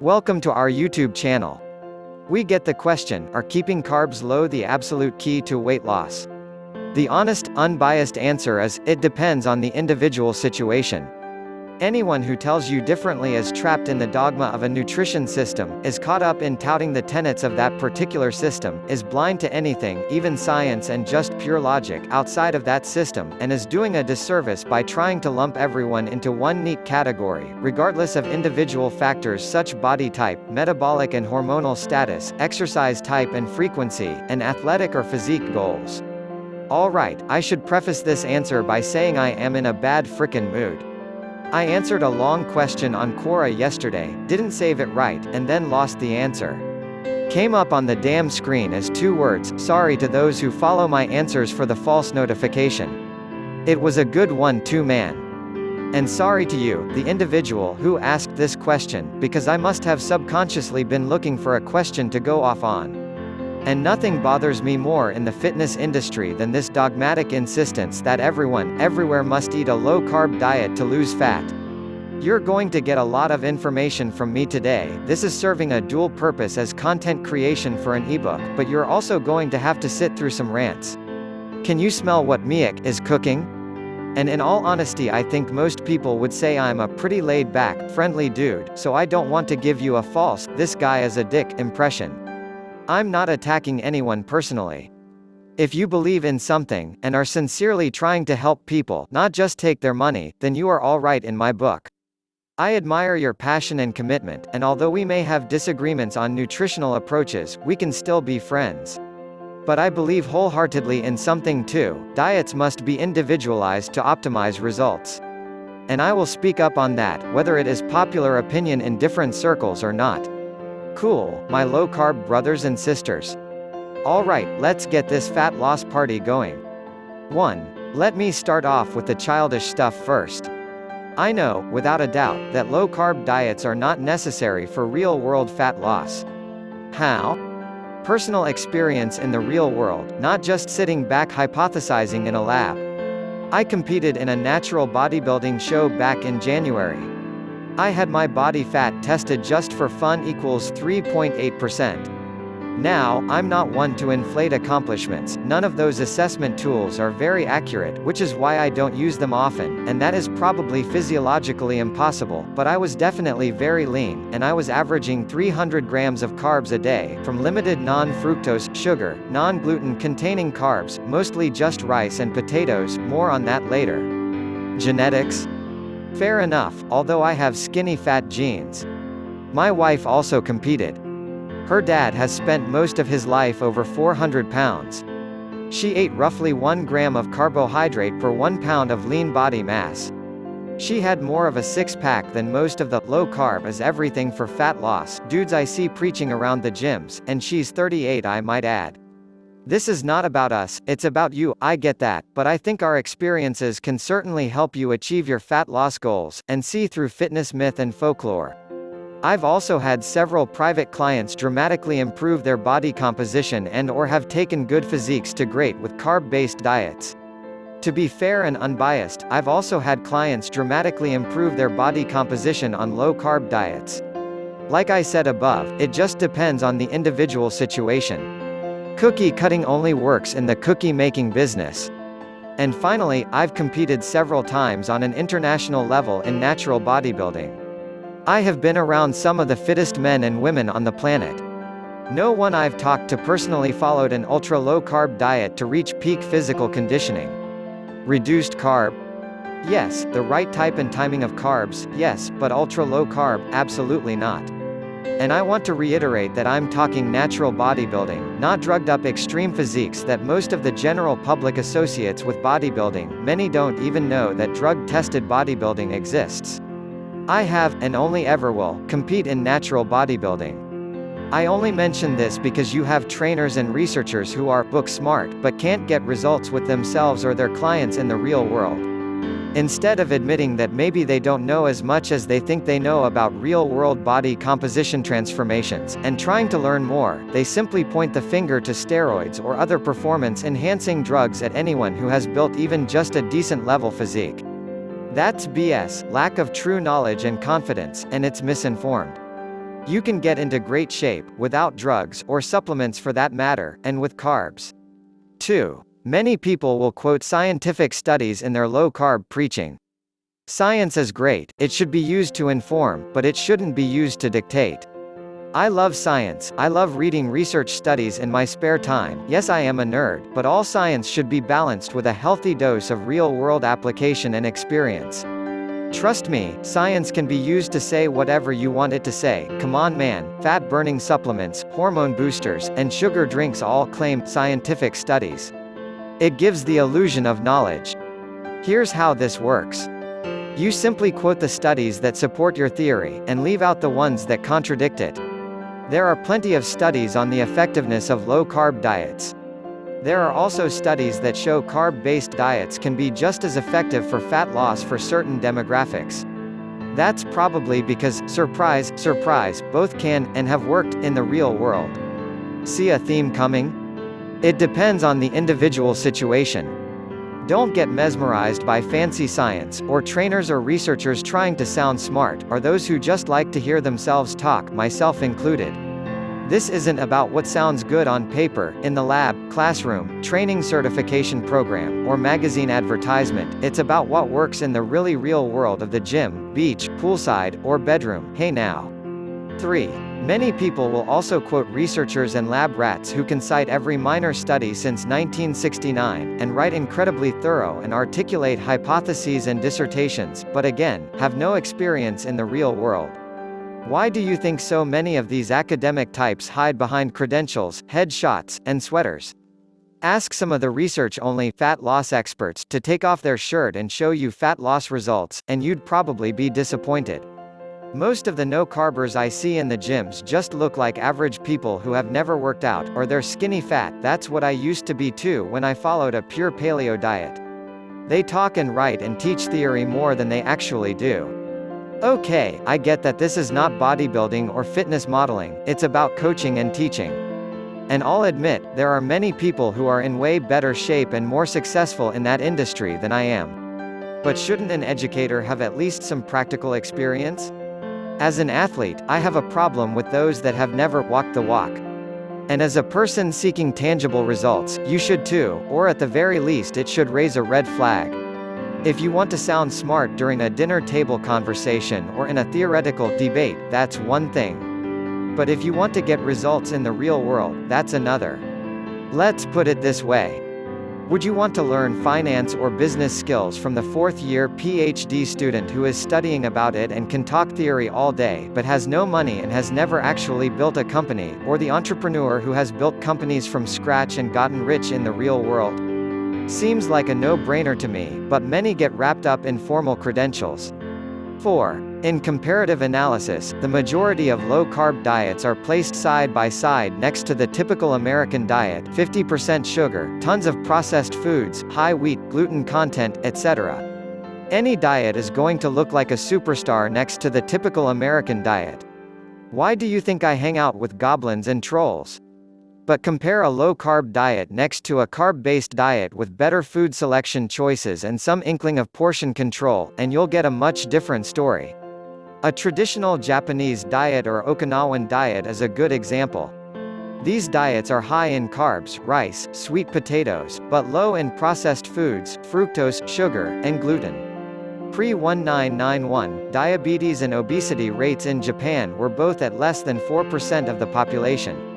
Welcome to our YouTube channel. We get the question, are keeping carbs low the absolute key to weight loss? The honest, unbiased answer is, it depends on the individual situation. Anyone who tells you differently is trapped in the dogma of a nutrition system, is caught up in touting the tenets of that particular system, is blind to anything, even science and just pure logic, outside of that system, and is doing a disservice by trying to lump everyone into one neat category, regardless of individual factors such body type, metabolic and hormonal status, exercise type and frequency, and athletic or physique goals. Alright, I should preface this answer by saying I am in a bad frickin' mood. I answered a long question on Quora yesterday, didn't save it right, and then lost the answer. Came up on the damn screen as 2 words, sorry to those who follow my answers for the false notification. It was a good one too, man. And sorry to you, the individual who asked this question, because I must have subconsciously been looking for a question to go off on. And nothing bothers me more in the fitness industry than this dogmatic insistence that everyone, everywhere must eat a low-carb diet to lose fat. You're going to get a lot of information from me today. This is serving a dual purpose as content creation for an ebook, but you're also going to have to sit through some rants. Can you smell what Miak is cooking? And in all honesty, I think most people would say I'm a pretty laid-back, friendly dude, so I don't want to give you a false, this guy is a dick, impression. I'm not attacking anyone personally. If you believe in something, and are sincerely trying to help people, not just take their money, then you are all right in my book. I admire your passion and commitment, and although we may have disagreements on nutritional approaches, we can still be friends. But I believe wholeheartedly in something too, diets must be individualized to optimize results. And I will speak up on that, whether it is popular opinion in different circles or not. Cool, my low-carb brothers and sisters. Alright, let's get this fat loss party going. 1. Let me start off with the childish stuff first. I know, without a doubt, that low-carb diets are not necessary for real-world fat loss. How? Personal experience in the real world, not just sitting back hypothesizing in a lab. I competed in a natural bodybuilding show back in January. I had my body fat tested just for fun equals 3.8%. Now, I'm not one to inflate accomplishments, none of those assessment tools are very accurate, which is why I don't use them often, and that is probably physiologically impossible, but I was definitely very lean, and I was averaging 300 grams of carbs a day, from limited non-fructose, sugar, non-gluten containing carbs, mostly just rice and potatoes, more on that later. Genetics? Fair enough, although I have skinny fat genes. My wife also competed. Her dad has spent most of his life over 400 pounds. She ate roughly 1 gram of carbohydrate per 1 pound of lean body mass. She had more of a six-pack than most of the low-carb is everything for fat loss dudes I see preaching around the gyms, and she's 38 I might add. This is not about us, it's about you, I get that, but I think our experiences can certainly help you achieve your fat loss goals, and see through fitness myth and folklore. I've also had several private clients dramatically improve their body composition and/or have taken good physiques to great with carb-based diets. To be fair and unbiased, I've also had clients dramatically improve their body composition on low-carb diets. Like I said above, it just depends on the individual situation. Cookie cutting only works in the cookie-making business. And finally, I've competed several times on an international level in natural bodybuilding. I have been around some of the fittest men and women on the planet. No one I've talked to personally followed an ultra-low-carb diet to reach peak physical conditioning. Reduced carb? Yes, the right type and timing of carbs, yes, but ultra-low-carb, absolutely not. And I want to reiterate that I'm talking natural bodybuilding, not drugged-up extreme physiques that most of the general public associates with bodybuilding. Many don't even know that drug-tested bodybuilding exists. I have, and only ever will, compete in natural bodybuilding. I only mention this because you have trainers and researchers who are book smart but can't get results with themselves or their clients in the real world. Instead of admitting that maybe they don't know as much as they think they know about real-world body composition transformations, and trying to learn more, they simply point the finger to steroids or other performance-enhancing drugs at anyone who has built even just a decent-level physique. That's BS, lack of true knowledge and confidence, and it's misinformed. You can get into great shape, without drugs, or supplements for that matter, and with carbs. 2. Many people will quote scientific studies in their low-carb preaching. Science is great, it should be used to inform, but it shouldn't be used to dictate. I love science, I love reading research studies in my spare time, yes I am a nerd, but all science should be balanced with a healthy dose of real-world application and experience. Trust me, science can be used to say whatever you want it to say. Come on man, fat-burning supplements, hormone boosters, and sugar drinks all claim scientific studies. It gives the illusion of knowledge. Here's how this works. You simply quote the studies that support your theory, and leave out the ones that contradict it. There are plenty of studies on the effectiveness of low-carb diets. There are also studies that show carb-based diets can be just as effective for fat loss for certain demographics. That's probably because, surprise, surprise, both can, and have worked, in the real world. See a theme coming? It depends on the individual situation. Don't get mesmerized by fancy science, or trainers or researchers trying to sound smart, or those who just like to hear themselves talk, myself included. This isn't about what sounds good on paper, in the lab, classroom, training certification program, or magazine advertisement. It's about what works in the really real world of the gym, beach, poolside, or bedroom. Hey now. 3. Many people will also quote researchers and lab rats who can cite every minor study since 1969, and write incredibly thorough and articulate hypotheses and dissertations, but again, have no experience in the real world. Why do you think so many of these academic types hide behind credentials, headshots, and sweaters? Ask some of the research-only fat loss experts to take off their shirt and show you fat loss results, and you'd probably be disappointed. Most of the no-carbers I see in the gyms just look like average people who have never worked out, or they're skinny fat. That's what I used to be too when I followed a pure paleo diet. They talk and write and teach theory more than they actually do. Okay, I get that this is not bodybuilding or fitness modeling, it's about coaching and teaching. And I'll admit, there are many people who are in way better shape and more successful in that industry than I am. But shouldn't an educator have at least some practical experience? As an athlete, I have a problem with those that have never walked the walk. And as a person seeking tangible results, you should too, or at the very least it should raise a red flag. If you want to sound smart during a dinner table conversation or in a theoretical debate, that's one thing. But if you want to get results in the real world, that's another. Let's put it this way. Would you want to learn finance or business skills from the fourth-year PhD student who is studying about it and can talk theory all day but has no money and has never actually built a company, or the entrepreneur who has built companies from scratch and gotten rich in the real world? Seems like a no-brainer to me, but many get wrapped up in formal credentials. 4. In comparative analysis, the majority of low-carb diets are placed side by side next to the typical American diet: 50% sugar, tons of processed foods, high wheat, gluten content, etc. Any diet is going to look like a superstar next to the typical American diet. Why do you think I hang out with goblins and trolls? But compare a low-carb diet next to a carb-based diet with better food selection choices and some inkling of portion control, and you'll get a much different story. A traditional Japanese diet or Okinawan diet is a good example. These diets are high in carbs, rice, sweet potatoes, but low in processed foods, fructose, sugar, and gluten. Pre-1991, diabetes and obesity rates in Japan were both at less than 4% of the population.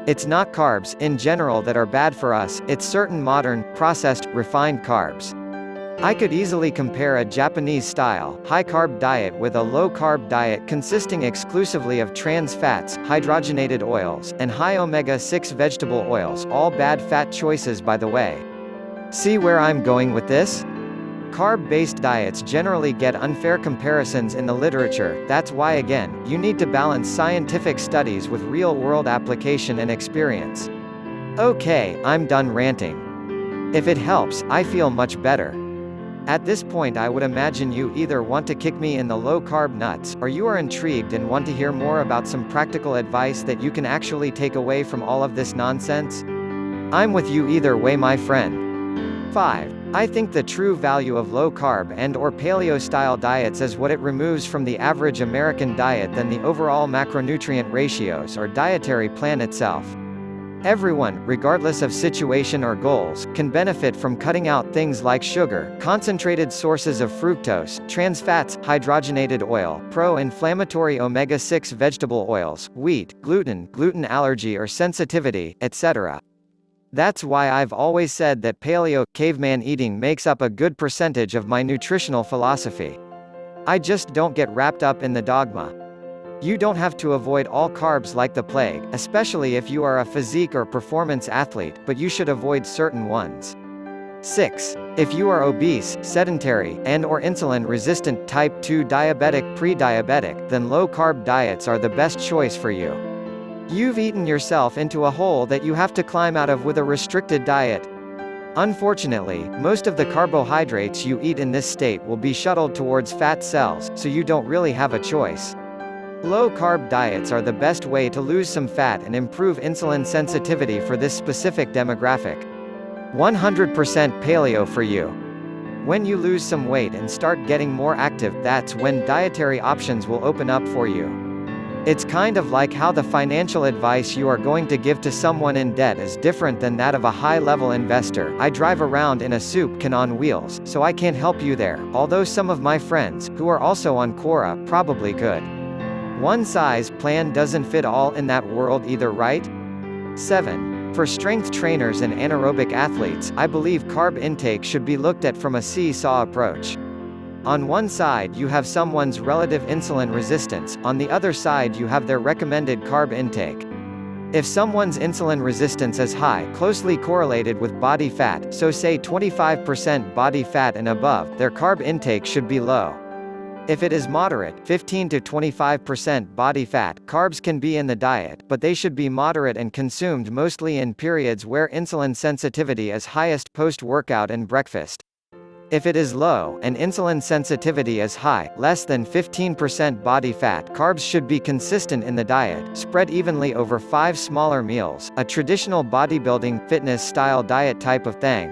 It's not carbs, in general, that are bad for us, it's certain modern, processed, refined carbs. I could easily compare a Japanese-style, high-carb diet with a low-carb diet consisting exclusively of trans fats, hydrogenated oils, and high omega-6 vegetable oils, all bad fat choices by the way. See where I'm going with this? Carb-based diets generally get unfair comparisons in the literature. That's why again, you need to balance scientific studies with real-world application and experience. Okay, I'm done ranting. If it helps, I feel much better. At this point I would imagine you either want to kick me in the low-carb nuts, or you are intrigued and want to hear more about some practical advice that you can actually take away from all of this nonsense. I'm with you either way, my friend. 5. I think the true value of low-carb and/or paleo-style diets is what it removes from the average American diet than the overall macronutrient ratios or dietary plan itself. Everyone, regardless of situation or goals, can benefit from cutting out things like sugar, concentrated sources of fructose, trans fats, hydrogenated oil, pro-inflammatory omega-6 vegetable oils, wheat, gluten allergy or sensitivity, etc. That's why I've always said that paleo, caveman eating makes up a good percentage of my nutritional philosophy. I just don't get wrapped up in the dogma. You don't have to avoid all carbs like the plague, especially if you are a physique or performance athlete, but you should avoid certain ones. 6. If you are obese, sedentary, and/or insulin-resistant, type 2 diabetic, pre-diabetic, then low-carb diets are the best choice for you. You've eaten yourself into a hole that you have to climb out of with a restricted diet. Unfortunately, most of the carbohydrates you eat in this state will be shuttled towards fat cells, so you don't really have a choice. Low-carb diets are the best way to lose some fat and improve insulin sensitivity for this specific demographic. 100% paleo for you. When you lose some weight and start getting more active, that's when dietary options will open up for you. It's kind of like how the financial advice you are going to give to someone in debt is different than that of a high-level investor. I drive around in a soup can on wheels, so I can't help you there, although some of my friends, who are also on Quora, probably could. One size plan doesn't fit all in that world either, right? 7. For strength trainers and anaerobic athletes, I believe carb intake should be looked at from a seesaw approach. On one side you have someone's relative insulin resistance, on the other side you have their recommended carb intake. If someone's insulin resistance is high, closely correlated with body fat, so say 25% body fat and above, their carb intake should be low. If it is moderate, 15 to 25% body fat, carbs can be in the diet, but they should be moderate and consumed mostly in periods where insulin sensitivity is highest post-workout and breakfast. If it is low, and insulin sensitivity is high, less than 15% body fat, carbs should be consistent in the diet, spread evenly over 5 smaller meals, a traditional bodybuilding, fitness-style diet type of thing.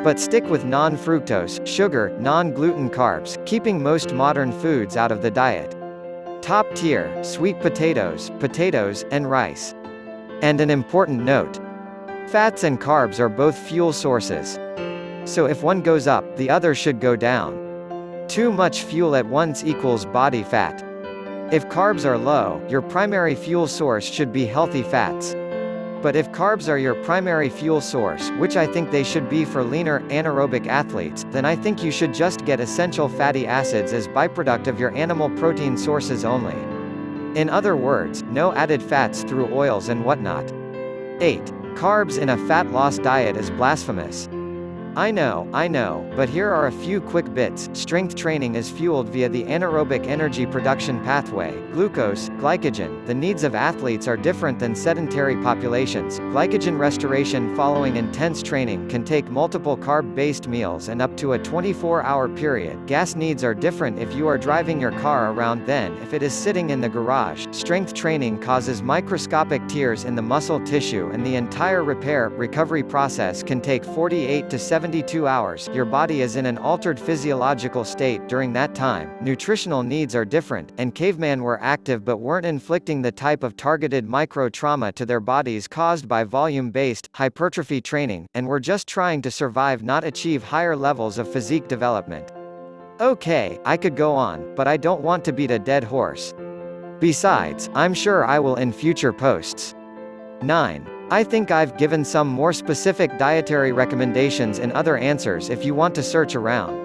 But stick with non-fructose, sugar, non-gluten carbs, keeping most modern foods out of the diet. Top tier, sweet potatoes, and rice. And an important note. Fats and carbs are both fuel sources. So if one goes up, the other should go down. Too much fuel at once equals body fat. If carbs are low, your primary fuel source should be healthy fats. But if carbs are your primary fuel source, which I think they should be for leaner, anaerobic athletes, then I think you should just get essential fatty acids as byproduct of your animal protein sources only. In other words, no added fats through oils and whatnot. 8. Carbs in a fat loss diet is blasphemous. I know, but here are a few quick bits. Strength training is fueled via the anaerobic energy production pathway, glucose, glycogen. The needs of athletes are different than sedentary populations. Glycogen restoration following intense training can take multiple carb-based meals and up to a 24-hour period. Gas needs are different if you are driving your car around than if it is sitting in the garage. Strength training causes microscopic tears in the muscle tissue, and the entire recovery process can take 48 to 72 hours. Your body is in an altered physiological state during that time. Nutritional needs are different, and cavemen were active but weren't inflicting the type of targeted micro-trauma to their bodies caused by volume-based, hypertrophy training, and were just trying to survive, not achieve higher levels of physique development. Okay, I could go on, but I don't want to beat a dead horse. Besides, I'm sure I will in future posts. 9. I think I've given some more specific dietary recommendations in other answers if you want to search around.